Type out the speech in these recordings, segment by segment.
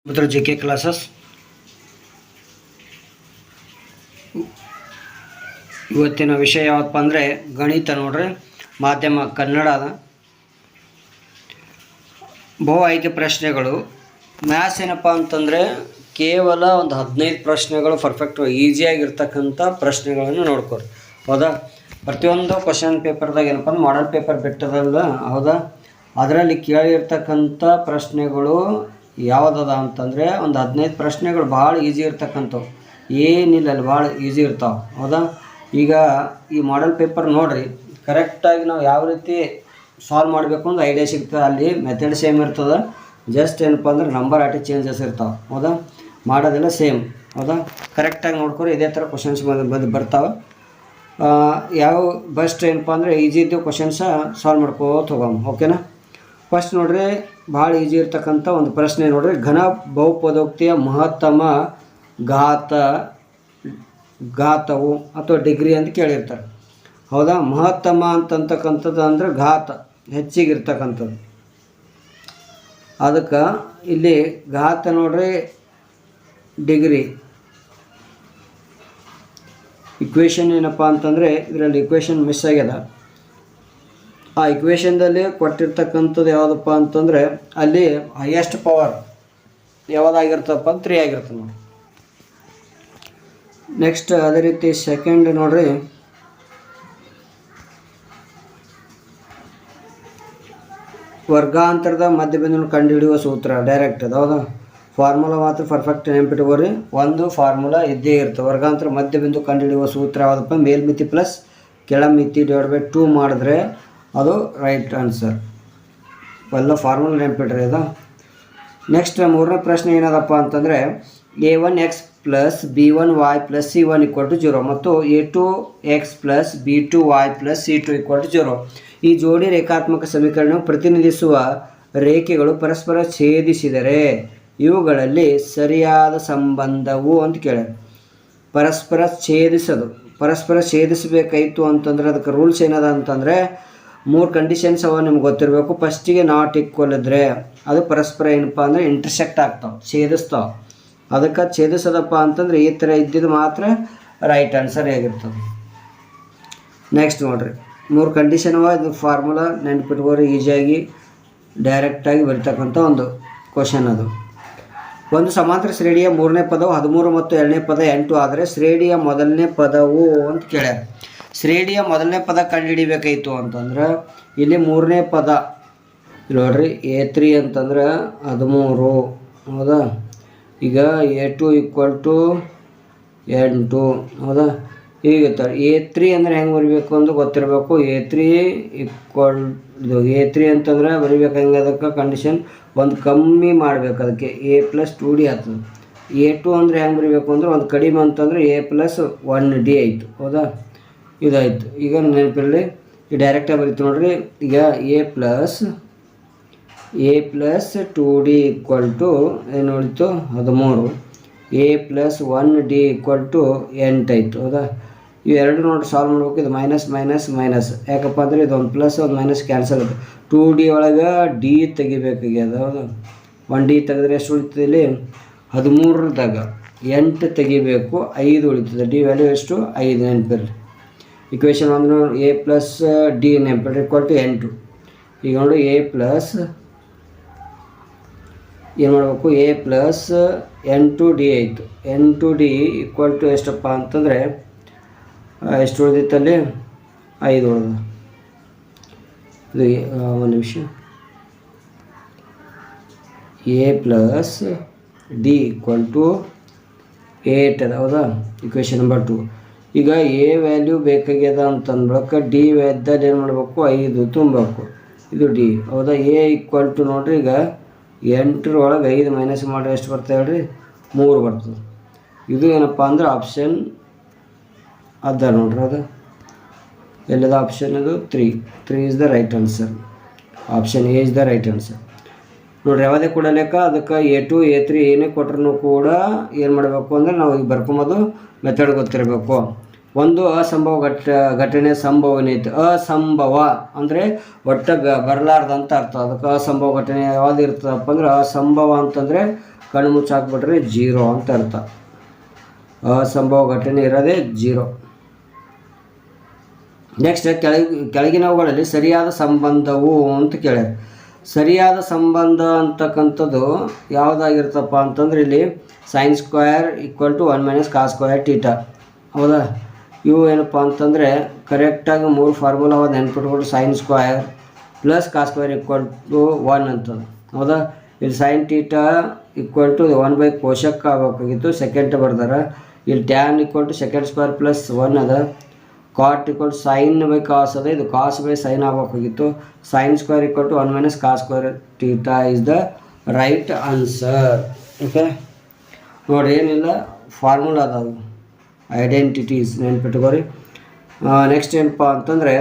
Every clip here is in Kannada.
ಮತ್ತು ಜೆ ಕೆ ಕ್ಲಾಸಸ್. ಇವತ್ತಿನ ವಿಷಯ ಯಾವತ್ತಪ್ಪ ಅಂದರೆ ಗಣಿತ ನೋಡ್ರಿ. ಮಾಧ್ಯಮ ಕನ್ನಡ. ಬಹು ಆಯ್ಕೆ ಪ್ರಶ್ನೆಗಳು. ಮ್ಯಾಥ್ಸ್ ಏನಪ್ಪ ಅಂತಂದರೆ ಕೇವಲ ಒಂದು 15 ಪ್ರಶ್ನೆಗಳು ಪರ್ಫೆಕ್ಟ್ ಈಸಿಯಾಗಿರ್ತಕ್ಕಂಥ ಪ್ರಶ್ನೆಗಳನ್ನು ನೋಡ್ಕೊರಿ. ಹೌದಾ? ಪ್ರತಿಯೊಂದು ಕ್ವಶನ್ ಪೇಪರ್ದಾಗ ಏನಪ್ಪ ಅಂದ್ರೆ ಮಾಡೆಲ್ ಪೇಪರ್ ಬಿಟ್ಟದಲ್ಲ. ಹೌದಾ? ಅದರಲ್ಲಿ ಕೇಳಿರ್ತಕ್ಕಂಥ ಪ್ರಶ್ನೆಗಳು ಯಾವುದದ ಅಂತಂದರೆ ಒಂದು 15 ಪ್ರಶ್ನೆಗಳು ಭಾಳ ಈಸಿ ಇರ್ತಕ್ಕಂಥವು. ಏನಿಲ್ಲ ಅಲ್ಲಿ ಭಾಳ ಈಸಿ ಇರ್ತಾವೆ. ಹೌದಾ? ಈಗ ಈ ಮಾಡೆಲ್ ಪೇಪರ್ ನೋಡಿರಿ, ಕರೆಕ್ಟಾಗಿ ನಾವು ಯಾವ ರೀತಿ ಸಾಲ್ವ್ ಮಾಡಬೇಕು ಅಂತ ಐಡಿಯಾ ಸಿಗ್ತದೆ. ಅಲ್ಲಿ ಮೆಥಡ್ ಸೇಮ್ ಇರ್ತದೆ, ಜಸ್ಟ್ ಏನಪ್ಪ ಅಂದ್ರೆ ನಂಬರ್ ಆಟಿ ಚೇಂಜಸ್ ಇರ್ತಾವೆ. ಹೌದಾ? ಮಾಡೋದೆಲ್ಲ ಸೇಮ್. ಹೌದಾ? ಕರೆಕ್ಟಾಗಿ ನೋಡ್ಕೊರಿ, ಇದೇ ಥರ ಕ್ವಶನ್ಸ್ ಬರ್ತಾವೆ. ಯಾವ ಬೆಸ್ಟ್ ಏನಪ್ಪ ಅಂದರೆ ಈಸಿ ಇದ್ದು ಕ್ವಶನ್ಸ ಸಾಲ್ವ್ ಮಾಡ್ಕೋತ ಹೋಗೋಣ. ಓಕೆನಾ? ಫಸ್ಟ್ ನೋಡ್ರಿ, ಭಾಳ ಈಸಿ ಇರ್ತಕ್ಕಂಥ ಒಂದು ಪ್ರಶ್ನೆ ನೋಡ್ರಿ. ಘನ ಬಹುಪದೋಕ್ತಿಯ ಮಹತ್ತಮ ಘಾತವು ಅಥವಾ ಡಿಗ್ರಿ ಅಂತ ಕೇಳಿರ್ತಾರೆ. ಹೌದಾ? ಮಹತ್ತಮ ಅಂತಕ್ಕಂಥದ್ದು ಅಂದರೆ ಘಾತ ಹೆಚ್ಚಿಗಿರ್ತಕ್ಕಂಥದ್ದು. ಅದಕ್ಕೆ ಇಲ್ಲಿ ಘಾತ ನೋಡ್ರಿ, ಡಿಗ್ರಿ. ಇಕ್ವೇಷನ್ ಏನಪ್ಪ ಅಂತಂದರೆ ಇದರಲ್ಲಿ ಇಕ್ವೇಷನ್ ಮಿಸ್ ಆಗ್ಯದ. ಆ ಇಕ್ವೇಷನ್ದಲ್ಲಿ ಕೊಟ್ಟಿರ್ತಕ್ಕಂಥದ್ದು ಯಾವುದಪ್ಪ ಅಂತಂದರೆ ಅಲ್ಲಿ ಹೈಯೆಸ್ಟ್ ಪವರ್ ಯಾವುದಾಗಿರ್ತಪ್ಪ 3 ಆಗಿರ್ತದೆ ನೋಡಿ. ನೆಕ್ಸ್ಟ್ ಅದೇ ರೀತಿ ಸೆಕೆಂಡ್ ನೋಡ್ರಿ, ವರ್ಗಾಂತರದ ಮಧ್ಯಬಿಂದು ಕಂಡುಹಿಡಿಯುವ ಸೂತ್ರ ಡೈರೆಕ್ಟ್ ಅದು. ಹೌದಾ? ಫಾರ್ಮುಲಾ ಮಾತ್ರ ಪರ್ಫೆಕ್ಟ್ ನೆನಪಿಟ್ಕೋರಿ. ಒಂದು ಫಾರ್ಮುಲಾ ಇದ್ದೇ ಇರ್ತದೆ. ವರ್ಗಾಂತರ ಮಧ್ಯಬಿಂದು ಕಂಡುಹಿಡಿಯುವ ಸೂತ್ರ ಯಾವುದಪ್ಪ? ಮೇಲ್ಮಿತಿ ಪ್ಲಸ್ ಕೆಳಮಿತಿ /2 ಮಾಡಿದ್ರೆ ಅದು ರೈಟ್ ಆನ್ಸರ್. ಎಲ್ಲ ಫಾರ್ಮುಲಾ ನೆನಪಿಟ್ರಿ ಅದು. ನೆಕ್ಸ್ಟ್ ಮೂರನೇ ಪ್ರಶ್ನೆ ಏನದಪ್ಪ ಅಂತಂದರೆ a1x + b1y + c1 = 0 ಮತ್ತು a2x + b2y + c2 = 0. ಈ ಜೋಡಿ ರೇಖಾತ್ಮಕ ಸಮೀಕರಣವು ಪ್ರತಿನಿಧಿಸುವ ರೇಖೆಗಳು ಪರಸ್ಪರ ಛೇದಿಸಿದರೆ ಇವುಗಳಲ್ಲಿ ಸರಿಯಾದ ಸಂಬಂಧವು ಅಂತ ಕೇಳ್ಯಾರ. ಪರಸ್ಪರ ಛೇದಿಸಬೇಕಾಯಿತು ಅಂತಂದರೆ ಅದಕ್ಕೆ ರೂಲ್ಸ್ ಏನದ ಅಂತಂದರೆ 3 ಕಂಡೀಷನ್ಸ್ ಅವ ನಿಮ್ಗೆ ಗೊತ್ತಿರಬೇಕು. ಫಸ್ಟಿಗೆ ನಾಟ್ ಈಕ್ವಲ್ ಇದ್ದರೆ ಅದು ಪರಸ್ಪರ ಏನಪ್ಪ ಅಂದರೆ ಇಂಟರ್ಸೆಕ್ಟ್ ಆಗ್ತಾವೆ, ಛೇದಿಸ್ತಾವೆ. ಅದಕ್ಕೆ ಛೇದಿಸೋದಪ್ಪ ಅಂತಂದರೆ ಈ ಥರ ಇದ್ದಿದ್ದು ಮಾತ್ರ ರೈಟ್ ಆನ್ಸರ್ ಆಗಿರ್ತದೆ. ನೆಕ್ಸ್ಟ್ ನೋಡಿರಿ, 3 ಕಂಡೀಷನ್ ಅವ. ಇದು ಫಾರ್ಮುಲಾ ನೆನ್ಪಿಟ್ಕೋರಿ, ಈಸಿಯಾಗಿ ಡೈರೆಕ್ಟಾಗಿ ಬರೀತಕ್ಕಂಥ ಒಂದು ಕ್ವಶನ್ ಅದು. ಒಂದು ಸಮಾಂತರ ಶ್ರೇಣಿಯ 3ನೇ ಪದವು 13 ಮತ್ತು 2ನೇ ಪದ 8 ಆದರೆ ಶ್ರೇಣಿಯ ಮೊದಲನೇ ಪದವು ಅಂತ ಕೇಳ್ಯಾರ. ಶ್ರೇಣಿಯ ಮೊದಲನೇ ಪದ ಕಂಡುಹಿಡಿಬೇಕಾಯಿತು ಅಂತಂದ್ರೆ ಇಲ್ಲಿ 3ನೇ ಪದ ನೋಡ್ರಿ, a3 ಅಂತಂದ್ರೆ 13. ಹೌದಾ? ಈಗ a2 = 8. ಹೌದಾ? ಈಗ a3 ಅಂದರೆ ಹೆಂಗೆ ಬರಿಬೇಕು ಅಂತ ಗೊತ್ತಿರಬೇಕು. a3 ಅಂತಂದ್ರೆ ಬರಿಬೇಕು ಹೆಂಗೆ, ಅದಕ್ಕೆ ಕಂಡೀಷನ್ ಒಂದು ಕಮ್ಮಿ ಮಾಡಬೇಕು. ಅದಕ್ಕೆ a + 2d ಆಗ್ತದೆ. a2 ಅಂದರೆ ಹೆಂಗೆ ಬರಿಬೇಕು ಅಂದ್ರೆ ಒಂದು ಕಡಿಮೆ ಅಂತಂದರೆ a + 1d ಆಯಿತು. ಹೌದಾ? ಇದಾಯಿತು. ಈಗ ನೆನಪಿರಲಿ, ಈ ಡೈರೆಕ್ಟಾಗಿ ಬರೀತು ನೋಡ್ರಿ. ಈಗ a + 2d = ಏನು ಉಳಿತು? 13. a + 1d = 8 ಆಯಿತು. ಹೌದಾ? ಇವೆರಡು ನೋಡಿ ಸಾಲ್ವ್ ಮಾಡ್ಬೇಕು. ಇದು ಮೈನಸ್ ಯಾಕಪ್ಪ ಅಂದರೆ ಇದು ಒಂದು ಪ್ಲಸ್ ಒಂದು ಮೈನಸ್ ಕ್ಯಾನ್ಸಲ್ ಆಗುತ್ತೆ. 2d ಒಳಗೆ d ತೆಗಿಬೇಕಾಗ್ಯದ. ಹೌದಾ? 1d ತೆಗೆದ್ರೆ ಎಷ್ಟು ಉಳಿತದೆ? ಇಲ್ಲಿ 13ದಾಗ 8 ತೆಗಿಬೇಕು, 5 ಉಳಿತದೆ. d ವ್ಯಾಲ್ಯೂ ಎಷ್ಟು? 5 ನೆನಪಿರಲಿ. ಇಕ್ವೇಷನ್ ಒಂದು a + d ನೆನಪಿಡ್ರಿ = 8. ಈಗ ನೋಡಿ a ಪ್ಲಸ್ ಏನು ಮಾಡಬೇಕು? a + 8d ಆಯಿತು. 8d = ಎಷ್ಟಪ್ಪ ಅಂತಂದರೆ ಎಷ್ಟು ಉಳಿದಿತ್ತಲ್ಲಿ? 5 ಉಳಿದ. ಇದು ಒಂದು ನಿಮಿಷ. a + d = 8 ಅದ. ಹೌದಾ? Equation number 2. ಈಗ a ವ್ಯಾಲ್ಯೂ ಬೇಕಾಗ್ಯದ ಅಂತಂದ್ಬಳಕ d ವ್ಯಾಲ್ಯೂದಲ್ಲಿ ಏನು ಮಾಡಬೇಕು? 5 ತುಂಬಬೇಕು. ಇದು d. ಹೌದಾ? a = ನೋಡ್ರಿ, ಈಗ 8ರೊಳಗೆ 5 ಮೈನಸ್ ಮಾಡಿದ್ರೆ ಎಷ್ಟು ಬರ್ತದೆ ಹೇಳ್ರಿ? 3 ಬರ್ತದೆ. ಇದು ಏನಪ್ಪ ಅಂದ್ರೆ ಆಪ್ಷನ್ ಅದ ನೋಡ್ರಿ. ಅದು ಎಲ್ಲದ ಆಪ್ಷನ್? ಅದು 3 is the right answer. Option A is the right answer. ನೋಡ್ರಿ, ಯಾವುದೇ ಕೂಡ ಲೆಕ್ಕ ಅದಕ್ಕೆ a2 a3 ಏನೇ ಕೊಟ್ಟರು ಕೂಡ ಏನು ಮಾಡಬೇಕು ಅಂದರೆ ನಾವು ಈಗ ಬರ್ಕೊಂಬೋದು ಮೆಥಡ್ ಗೊತ್ತಿರಬೇಕು. ಒಂದು ಅಸಂಭವ ಘಟನೆ ಸಂಭವನೀಯ ಐತೆ. ಅಸಂಭವ ಅಂದರೆ ಒಟ್ಟು ಬರಲಾರ್ದಂತ ಅರ್ಥ. ಅದಕ್ಕೆ ಅಸಂಭವ ಘಟನೆ ಯಾವುದು ಇರ್ತದಪ್ಪ ಅಂದ್ರೆ ಅಸಂಭವ ಅಂತಂದರೆ ಕಣ್ಣು ಮುಚ್ಚಾಕ್ಬಿಟ್ರೆ 0 ಅಂತ ಅರ್ಥ. ಅಸಂಭವ ಘಟನೆ ಇರೋದೇ 0. ನೆಕ್ಸ್ಟ್ ಕೆಳಗಿನವುಗಳಲ್ಲಿ ಸರಿಯಾದ ಸಂಬಂಧವು ಅಂತ ಕೇಳ್ಯಾರ. ಸರಿಯಾದ ಸಂಬಂಧ ಅಂತಕ್ಕಂಥದ್ದು ಯಾವುದಾಗಿರ್ತಪ್ಪ ಅಂತಂದ್ರೆ ಇಲ್ಲಿ sin² = 1 - cos² θ. ಹೌದಾ? ಇವು ಏನಪ್ಪ ಅಂತಂದರೆ ಕರೆಕ್ಟಾಗಿ 3 ಫಾರ್ಮುಲಾ ಒಂದು ನೆನ್ಪಿಟ್ಕೊಂಡು sin² + cos² = 1 ಅಂತದ್ದು. ಹೌದಾ? ಇಲ್ಲಿ sin θ = 1 ಕೋಶಕ್ಕೆ ಆಗಬೇಕಾಗಿತ್ತು, ಸೆಕೆಂಡ್ ಬರ್ದಾರ. ಇಲ್ಲಿ tan = sec² + 1 ಅದ. cot = sin / cos ಅದ. ಇದು cos / sin ಆಗಬೇಕಾಗಿತ್ತು. sin² = 1 - cos² θ is the right answer. Okay ನೋಡಿ, ಏನಿಲ್ಲ ಫಾರ್ಮುಲಾ ಅದಾವು, ಐಡೆಂಟಿಟೀಸ್ ನೆನ್ಪಿಟ್ಕೋರಿ. ನೆಕ್ಸ್ಟ್ ಏನಪ್ಪ ಅಂತಂದರೆ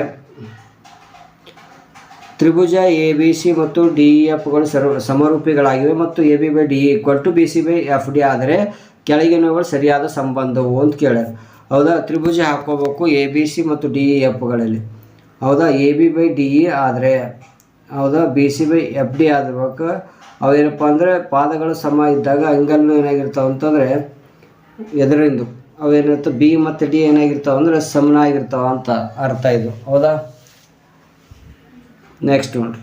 ತ್ರಿಭುಜ ABC ಮತ್ತು DEFಗಳು ಸಮರೂಪಿಗಳಾಗಿವೆ ಮತ್ತು AB/DE = BC/FD ಆದರೆ ಕೆಳಗಿನವುಗಳು ಸರಿಯಾದ ಸಂಬಂಧವು ಅಂತ ಕೇಳ್ಯಾರ. ಹೌದಾ? ತ್ರಿಭುಜ ಹಾಕ್ಕೋಬೇಕು ABC ಮತ್ತು DEFಗಳಲ್ಲಿ. ಹೌದಾ? AB/DE ಆದರೆ, ಹೌದಾ, BC/FD ಆಗಬೇಕು. ಅವೇನಪ್ಪ ಅಂದರೆ ಪಾದಗಳು ಸಮ ಇದ್ದಾಗ ಅಂಗಲ್ಲು ಏನಾಗಿರ್ತಾವೆ ಅಂತಂದರೆ ಎದುರಿಂದು ಅವೇನಿರ್ತವೆ B ಮತ್ತು D ಏನಾಗಿರ್ತಾವೆ ಅಂದರೆ ಸಮನಾಗಿರ್ತಾವೆ ಅಂತ ಅರ್ಥ ಇದು. ಹೌದಾ? ನೆಕ್ಸ್ಟ್ ನೋಡಿರಿ,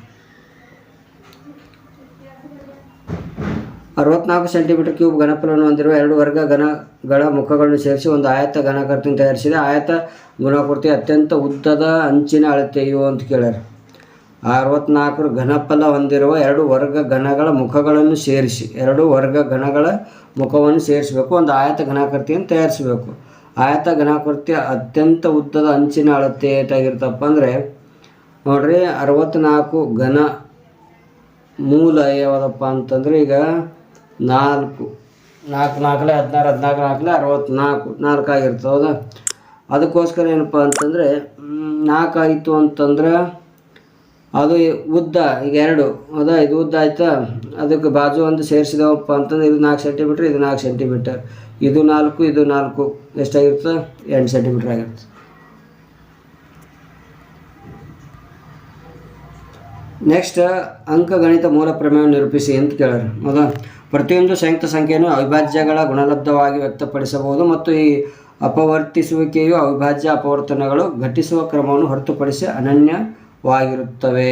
64 ಸೆಂಟಿಮೀಟರ್³ ಘನಫಲವನ್ನು ಹೊಂದಿರುವ 2 ವರ್ಗ ಘನಗಳ ಮುಖಗಳನ್ನು ಸೇರಿಸಿ ಒಂದು ಆಯತ ಘನಾಕೃತಿಯನ್ನು ತಯಾರಿಸಿದೆ. ಆಯತ ಗುಣಾಕೃತಿ ಅತ್ಯಂತ ಉದ್ದದ ಅಂಚಿನ ಅಳತೆಯು ಅಂತ ಕೇಳ್ಯಾರ. 64 ಘನಫಲ ಹೊಂದಿರುವ 2 ವರ್ಗ ಘನಗಳ ಮುಖಗಳನ್ನು ಸೇರಿಸಿ 2 ವರ್ಗ ಘನಗಳ ಮುಖವನ್ನು ಸೇರಿಸಬೇಕು, ಒಂದು ಆಯತ ಘನಾಕೃತಿಯನ್ನು ತಯಾರಿಸಬೇಕು. ಆಯತ ಘನಾಕೃತಿ ಅತ್ಯಂತ ಉದ್ದದ ಅಂಚಿನ ಅಳತೆ ಏಟಾಗಿರ್ತಪ್ಪ ಅಂದರೆ ನೋಡ್ರಿ 64 ಘನ ಮೂಲ ಯಾವುದಪ್ಪ ಅಂತಂದರೆ ಈಗ 4 4 4 16 16 64 4 ಆಗಿರ್ತದೆ. ಹೌದಾ? ಅದಕ್ಕೋಸ್ಕರ ಏನಪ್ಪ ಅಂತಂದರೆ 4 ಆಯಿತು ಅಂತಂದ್ರೆ ಅದು ಉದ್ದ ಈಗ 2. ಹೌದಾ? ಇದು ಉದ್ದ ಆಯ್ತಾ, ಅದಕ್ಕೆ ಬಾಜು ಒಂದು ಸೇರಿಸಿದವಪ್ಪ ಅಂತಂದ್ರೆ ಇದು 4 ಸೆಂಟಿಮೀಟ್ರ್, ಇದು 4 ಸೆಂಟಿಮೀಟರ್, ಇದು 4 ಇದು 4 ಎಷ್ಟಾಗಿರ್ತದೆ? 8 ಸೆಂಟಿಮೀಟ್ರ್ ಆಗಿರ್ತದೆ. ನೆಕ್ಸ್ಟ್ ಅಂಕಗಣಿತ ಮೂಲ ಪ್ರಮೇಯವನ್ನು ನಿರೂಪಿಸಿ ಅಂತ ಕೇಳ್ಯಾರ. ಹೌದಾ? ಪ್ರತಿಯೊಂದು ಸಂಯುಕ್ತ ಸಂಖ್ಯೆಯನ್ನು ಅವಿಭಾಜ್ಯಗಳ ಗುಣಲಬ್ಧವಾಗಿ ವ್ಯಕ್ತಪಡಿಸಬಹುದು ಮತ್ತು ಈ ಅಪವರ್ತಿಸುವಿಕೆಯು ಅವಿಭಾಜ್ಯ ಅಪವರ್ತನಗಳು ಘಟಿಸುವ ಕ್ರಮವನ್ನು ಹೊರತುಪಡಿಸಿ ಅನನ್ಯವಾಗಿರುತ್ತವೆ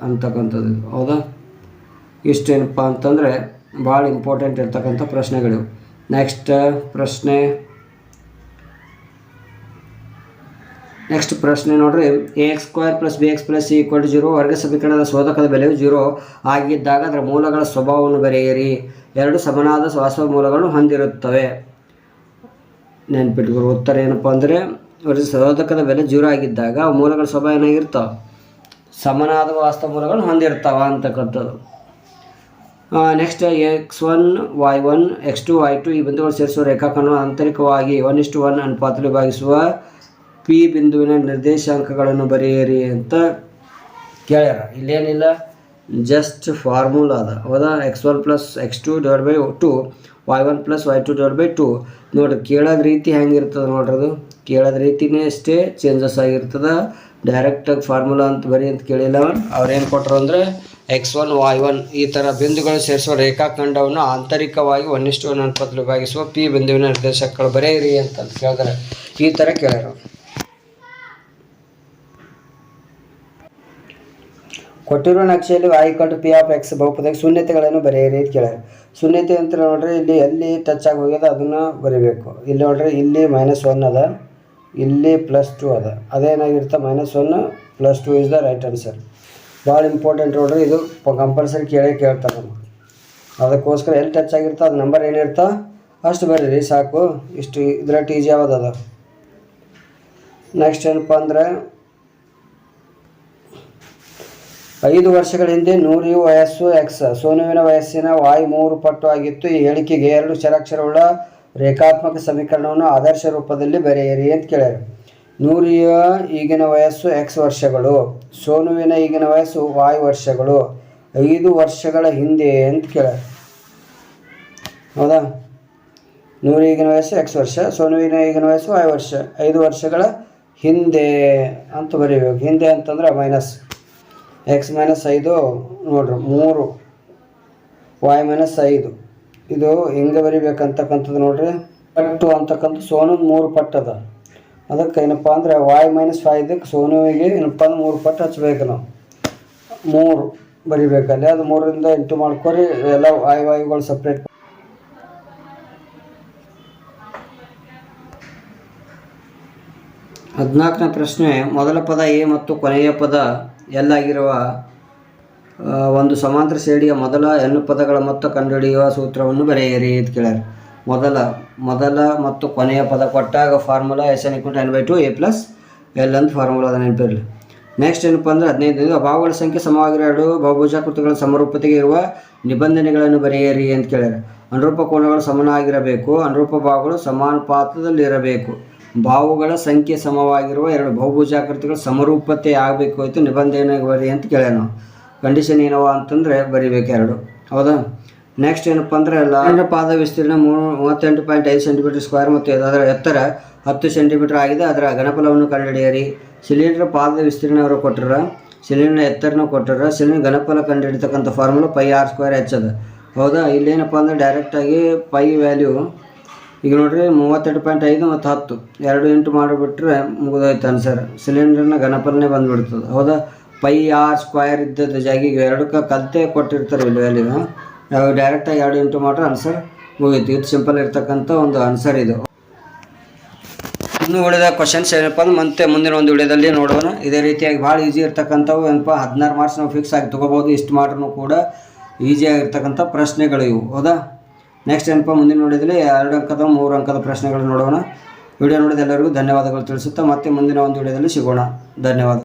ಅಂತಕ್ಕಂಥದ್ದು. ಹೌದಾ? ಇಷ್ಟೇನಪ್ಪ ಅಂತಂದರೆ ಭಾಳ ಇಂಪಾರ್ಟೆಂಟ್ ಇರ್ತಕ್ಕಂಥ ಪ್ರಶ್ನೆಗಳು. ನೆಕ್ಸ್ಟ್ ಪ್ರಶ್ನೆ ನೋಡ್ರಿ, ax² + bx + c = 0 ವರ್ಗ ಸಮೀಕರಣದ ಶೋಧಕದ ಬೆಲೆಯು 0 ಆಗಿದ್ದಾಗ ಅದರ ಮೂಲಗಳ ಸ್ವಭಾವವನ್ನು ಬರೆಯಿರಿ. 2 ಸಮನಾದ ವಾಸ್ತವ ಮೂಲಗಳನ್ನು ಹೊಂದಿರುತ್ತವೆ. ನೆನ್ಪಿಟ್ಕೊರು. ಉತ್ತರ ಏನಪ್ಪ ಅಂದರೆ ಶೋಧಕದ ಬೆಲೆ 0 ಆಗಿದ್ದಾಗ ಮೂಲಗಳ ಸ್ವಭಾವ ಏನಾಗಿರ್ತಾವೆ? ಸಮನಾದ ವಾಸ್ತವ ಮೂಲಗಳನ್ನು ಹೊಂದಿರ್ತಾವ ಅಂತಕ್ಕಂಥದ್ದು. Next x1 y1 x2 y2 ಈ ಬಿಂದುಗಳು ಸೇರಿಸುವ ರೇಖಾಖಂಡವನ್ನು ಆಂತರಿಕವಾಗಿ 1:1 ಅನುಪಾತದಲ್ಲಿ ಭಾಗಿಸುವ P ಬಿಂದುವಿನ ನಿರ್ದೇಶಾಂಕಗಳನ್ನು ಬರೆಯಿರಿ ಅಂತ ಕೇಳ್ಯಾರ. ಇಲ್ಲೇನಿಲ್ಲ, ಜಸ್ಟ್ ಫಾರ್ಮುಲಾ ಅದ. ಹೌದಾ? x1 + x2 / 2 y1 + y2 / 2. ನೋಡ್ರಿ, ಕೇಳೋದ ರೀತಿ ಹೆಂಗಿರ್ತದೆ ನೋಡ್ರಿ, ಅದು ಕೇಳೋದ ರೀತಿನೇ ಅಷ್ಟೇ ಚೇಂಜಸ್ ಆಗಿರ್ತದೆ. ಡೈರೆಕ್ಟಾಗಿ ಫಾರ್ಮುಲಾ ಅಂತ ಬರೀ ಅಂತ ಕೇಳಿಲ್ಲ. ಅವ್ರೇನು ಕೊಟ್ಟರು ಅಂದರೆ x1 y1 ಈ ಥರ ಬಿಂದುಗಳು ಸೇರಿಸುವ ರೇಖಾಖಂಡವನ್ನು ಆಂತರಿಕವಾಗಿ 1:1 ಅನುಪಾತದಲ್ಲಿ ಭಾಗಿಸುವ P ಬಿಂದುವಿನ ನಿರ್ದೇಶಕಗಳು ಬರೆಯಿರಿ ಅಂತ ಕೇಳಿದ್ರೆ ಈ ಥರ ಕೇಳ್ಯಾರ. ಕೊಟ್ಟಿರುವ ನಕ್ಷೆಯಲ್ಲಿ y = P(x) ಬಹುಪದಕ್ಕೆ ಶೂನ್ಯತೆಗಳನ್ನು ಬರೆಯಿರಿ ಅಂತ ಕೇಳ್ಯಾರ. ಶೂನ್ಯತೆ ಅಂತ ನೋಡ್ರಿ, ಇಲ್ಲಿ ಎಲ್ಲಿ ಟಚ್ ಆಗಿ ಹೋಗ್ಯದ ಅದನ್ನು ಬರೀಬೇಕು. ಇಲ್ಲಿ ನೋಡ್ರಿ, ಇಲ್ಲಿ -1 ಅದ, ಇಲ್ಲಿ +2 ಅದ. ಅದೇನಾಗಿರುತ್ತೆ? -1 + 2 ಇಸ್ ದ ರೈಟ್ ಆನ್ಸರ್. ಭಾಳ ಇಂಪಾರ್ಟೆಂಟ್ ನೋಡ್ರಿ, ಇದು ಕಂಪಲ್ಸರಿ ಕೇಳ್ತಾರೆ ನಮಗೆ. ಅದಕ್ಕೋಸ್ಕರ ಎಲ್ಲಿ ಟಚ್ ಆಗಿರ್ತೋ ಅದು ನಂಬರ್ ಏನಿರ್ತೋ ಅಷ್ಟು ಬರೀರಿ ಸಾಕು. ಇಷ್ಟು ಇದರ ಈಜಿ ಯಾವ್ದು ಅದ. ನೆಕ್ಸ್ಟ್ ಏನಪ್ಪ ಅಂದರೆ 5 ವರ್ಷಗಳ ಹಿಂದೆ ನೂರಿಯ ವಯಸ್ಸು x, ಸೋನುವಿನ ವಯಸ್ಸಿನ y 3 ಪಟ್ಟು ಆಗಿತ್ತು. ಈ ಹೇಳಿಕೆಗೆ 2 ಷರಕ್ಷರವುಳ್ಳ ರೇಖಾತ್ಮಕ ಸಮೀಕರಣವನ್ನು ಆದರ್ಶ ರೂಪದಲ್ಲಿ ಬರೆಯಿರಿ ಅಂತ ಕೇಳ್ಯಾರ. ನೂರಿಯ ಈಗಿನ ವಯಸ್ಸು x ವರ್ಷಗಳು, ಸೋನುವಿನ ಈಗಿನ ವಯಸ್ಸು y ವರ್ಷಗಳು, 5 ವರ್ಷಗಳ ಹಿಂದೆ ಅಂತ ಕೇಳ್ಯಾರ. ಹೌದಾ? ನೂರು ಈಗಿನ ವಯಸ್ಸು X ವರ್ಷ, ಸೋನುವಿನ ಈಗಿನ ವಯಸ್ಸು Y ವರ್ಷ. 5 ವರ್ಷಗಳ ಹಿಂದೆ ಅಂತ ಬರೀಬೇಕು. ಹಿಂದೆ ಅಂತಂದ್ರೆ ಮೈನಸ್ X - 5 ನೋಡ್ರಿ 3 Y - 5. ಇದು ಹೆಂಗೆ ಬರಿಬೇಕಂತಕ್ಕಂಥದ್ದು ನೋಡ್ರಿ, ಪಟ್ಟು ಅಂತಕ್ಕಂಥ ಸೋನು 3 ಪಟ್ಟು ಅದ. ಅದಕ್ಕೆ ಏನಪ್ಪ ಅಂದರೆ Y - 5 ಸೋನುವಿಗೆ ಏನಪ್ಪ ಅಂದ್ರೆ 3 ಪಟ್ಟು ಹಚ್ಬೇಕು. ನಾವು 3 ಬರಿಬೇಕಲ್ಲಿ. ಅದು 3ರಿಂದ ಇಂಟು ಮಾಡ್ಕೊರಿ. ಎಲ್ಲ ವಾಯುಗಳು ಸಪ್ರೇಟ್. 14ನೇ ಪ್ರಶ್ನೆ, ಮೊದಲ ಪದ ಎ ಮತ್ತು ಕೊನೆಯ ಪದ ಎಲ್ಲಾಗಿರುವ ಒಂದು ಸಮಾಂತರ ಶ್ರೇಣಿಯ ಮೊದಲ n ಪದಗಳ ಮೊತ್ತ ಕಂಡುಹಿಡಿಯುವ ಸೂತ್ರವನ್ನು ಬರೆಯಿರಿ ಅಂತ ಕೇಳ್ಯಾರ. ಮೊದಲ ಮತ್ತು ಕೊನೆಯ ಪದ ಕೊಟ್ಟಾಗ formula SN = n/2 a + l ಅಂತ ಫಾರ್ಮುಲಾ ಅದ, ನೆನಪಿರಲಿ. ನೆಕ್ಸ್ಟ್ ಏನಪ್ಪ ಅಂದರೆ 15 ಭಾವಗಳ ಸಂಖ್ಯೆ ಸಮವಾಗಿರೋ 2 ಬಹುಭುಜಾಕೃತಿಗಳ ಸಮರೂಪತೆಗೆ ಇರುವ ನಿಬಂಧನೆಗಳನ್ನು ಬರೆಯಿರಿ ಅಂತ ಕೇಳ್ಯಾರ. ಅನುರೂಪ ಕೋನಗಳು ಸಮನಾಗಿರಬೇಕು, ಅನುರೂಪ ಭಾವಗಳು ಸಮಾನುಪಾತದಲ್ಲಿರಬೇಕು, ಭಾವಗಳ ಸಂಖ್ಯೆ ಸಮವಾಗಿರುವ 2 ಬಹುಭುಜಾಕೃತಿಗಳ ಸಮರೂಪತೆ ಆಗಬೇಕು ಆಯಿತು, ನಿಬಂಧನೆ ಬರಿ ಅಂತ ಕೇಳ್ಯಾರ. ನಾವು ಕಂಡೀಷನ್ ಏನವ ಅಂತಂದರೆ ಬರಿಬೇಕು 2. ಹೌದಾ? ನೆಕ್ಸ್ಟ್ ಏನಪ್ಪ ಅಂದರೆ ಲಾಂಡ ಪಾದ ವಿಸ್ತೀರ್ಣ 38.5 cm² ಮತ್ತು ಅದರ ಎತ್ತರ 10 cm ಆಗಿದೆ. ಅದರ ಘನಫಲವನ್ನು ಕಂಡುಹಿಡಿಯಿರಿ. ಸಿಲಿಂಡರ್ ಪಾದದ ವಿಸ್ತೀರ್ಣ ಅವರು ಕೊಟ್ಟರ, ಸಿಲಿಂಡರ್ ಎತ್ತರನ ಕೊಟ್ಟರ, ಸಿಲಿಂಡರ್ ಘನಫಲ ಕಂಡುಹಿಡಿತಕ್ಕಂಥ ಫಾರ್ಮುಲಾ πr² ಅದ. ಹೌದಾ? ಇಲ್ಲೇನಪ್ಪ ಅಂದರೆ ಡೈರೆಕ್ಟಾಗಿ ಪೈ ವ್ಯಾಲ್ಯೂ ಈಗ ನೋಡ್ರಿ 38.5 ಮತ್ತು 10 2 ಇಂಟು ಮಾಡಿಬಿಟ್ರೆ ಮುಗಿದೋಯ್ತು ಆನ್ಸರ್. ಸಿಲಿಂಡರ್ನ ಘನಫಲನೇ ಬಂದುಬಿಡ್ತದೆ. ಹೌದಾ? πr² ಇದ್ದದ್ದು ಜಾಗಿಗೆ 2ಕ್ಕೆ ಕಲ್ತೆ ಕೊಟ್ಟಿರ್ತಾರೆ ಇಲ್ಲಿ ವ್ಯಾಲ್ಯೂ. ನಾವು ಡೈರೆಕ್ಟಾಗಿ 2 ಇಂಟು ಮಾಡ್ರೆ ಆನ್ಸರ್ ಮುಗೀತು. ಇದು ಸಿಂಪಲ್ ಇರ್ತಕ್ಕಂಥ ಒಂದು ಆನ್ಸರ್ ಇದು. ಇನ್ನು ಉಳಿದ ಕ್ವಶನ್ಸ್ ಏನಪ್ಪ ಅಂದ್ರೆ ಮತ್ತೆ ಮುಂದಿನ ಒಂದು ವಿಡಿಯೋದಲ್ಲಿ ನೋಡೋಣ. ಇದೇ ರೀತಿಯಾಗಿ ಭಾಳ ಈಸಿ ಇರ್ತಕ್ಕಂಥವು ಏನಪ್ಪ 16 ಮಾರ್ಕ್ಸ್ ನಾವು ಫಿಕ್ಸ್ ಆಗಿ ತೊಗೋಬೋದು. ಇಷ್ಟು ಮಾಡ್ರೂ ಕೂಡ ಈಸಿಯಾಗಿರ್ತಕ್ಕಂಥ ಪ್ರಶ್ನೆಗಳು ಇವು. ಹೌದಾ? ನೆಕ್ಸ್ಟ್ ಏನಪ್ಪ ಮುಂದಿನ ವಿಡಿಯೋದಲ್ಲಿ 2 ಅಂಕದ 3 ಅಂಕದ ಪ್ರಶ್ನೆಗಳು ನೋಡೋಣ. ವಿಡಿಯೋ ನೋಡಿದ ಎಲ್ಲರಿಗೂ ಧನ್ಯವಾದಗಳು ತಿಳಿಸುತ್ತಾ ಮತ್ತೆ ಮುಂದಿನ ಒಂದು ವಿಡಿಯೋದಲ್ಲಿ ಸಿಗೋಣ. ಧನ್ಯವಾದ.